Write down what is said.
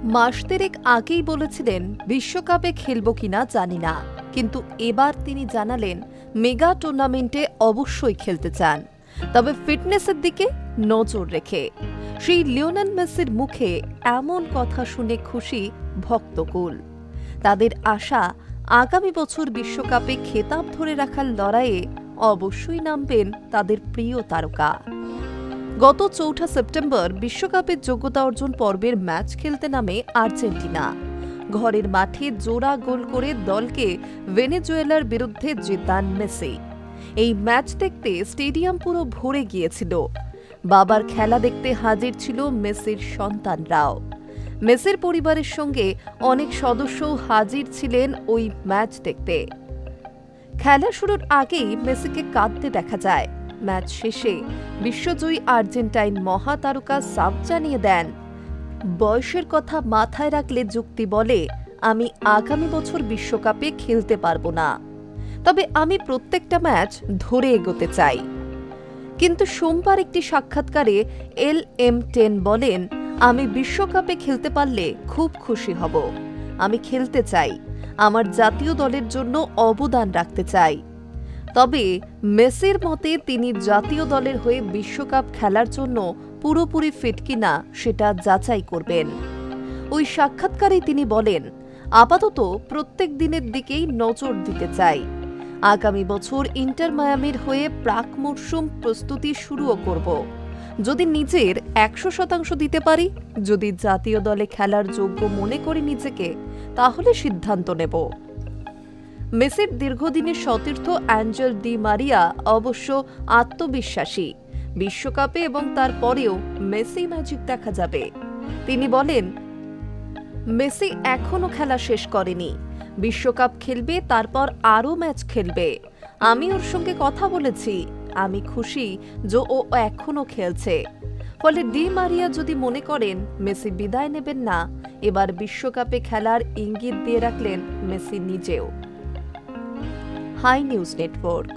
মাস দেড়েক আগেই বলেছিলেন বিশ্বকাপে খেলব কিনা জানি না, কিন্তু এবার তিনি জানালেন মেগা টুর্নামেন্টে অবশ্যই খেলতে চান, তবে ফিটনেসের দিকে নজর রেখে। সেই লিওনেল মেসির মুখে এমন কথা শুনে খুশি ভক্তকুল। তাদের আশা আগামী বছর বিশ্বকাপে খেতাব ধরে রাখার লড়াইয়ে অবশ্যই নামবেন তাদের প্রিয় তারকা। গত ৪ সেপ্টেম্বর বিশ্বকাপের যোগ্যতা অর্জন পর্বের ম্যাচ খেলতে নামে আর্জেন্টিনা। ঘরের মাঠে জোড়া গোল করে দলকে ভেনেজুয়েলার বিরুদ্ধে জেতান মেসি। এই ম্যাচ দেখতে স্টেডিয়াম পুরো ভরে গিয়েছিল। বাবার খেলা দেখতে হাজির ছিল মেসির সন্তানরাও। মেসির পরিবারের সঙ্গে অনেক সদস্যও হাজির ছিলেন ওই ম্যাচ দেখতে। খেলা শুরুর আগেই মেসিকে কাঁদতে দেখা যায়। ম্যাচ শেষে বিশ্বজয়ী আর্জেন্টাইন মহাতারকা সাফ জানিয়ে দেন, বয়সের কথা মাথায় রাখলে যুক্তি বলে আমি আগামী বছর বিশ্বকাপে খেলতে পারবো না, তবে আমি প্রত্যেকটা ম্যাচ ধরে এগোতে চাই। কিন্তু সোমবার একটি সাক্ষাৎকারে LM10 বলেন, আমি বিশ্বকাপে খেলতে পারলে খুব খুশি হব। আমি খেলতে চাই, আমার জাতীয় দলের জন্য অবদান রাখতে চাই। তবে মেসির মতে তিনি জাতীয় দলের হয়ে বিশ্বকাপ খেলার জন্য পুরোপুরি ফিট কিনা সেটা যাচাই করবেন। ওই সাক্ষাৎকারে তিনি বলেন, আপাতত প্রত্যেক দিনের দিকেই নজর দিতে চাই। আগামী বছর ইন্টার মায়ামির হয়ে প্রাক মরশুম প্রস্তুতি শুরুও করব। যদি নিজের ১০০% দিতে পারি, যদি জাতীয় দলে খেলার যোগ্য মনে করি নিজেকে, তাহলে সিদ্ধান্ত নেব। মেসির দীর্ঘদিনের সতীর্থ অ্যাঞ্জেল ডি মারিয়া অবশ্য আত্মবিশ্বাসী। বিশ্বকাপে এবং তারপরেও মেসি ম্যাজিক দেখা যাবে। তিনি বলেন, মেসি এখনো খেলা শেষ করেনি, বিশ্বকাপ খেলবে, তারপর আরও ম্যাচ খেলবে। আমি ওর সঙ্গে কথা বলেছি, আমি খুশি যে ও এখনো খেলছে। ফলে ডি মারিয়া যদি মনে করেন মেসি বিদায় নেবেন না, এবার বিশ্বকাপে খেলার ইঙ্গিত দিয়ে রাখলেন মেসি নিজেও। High News network.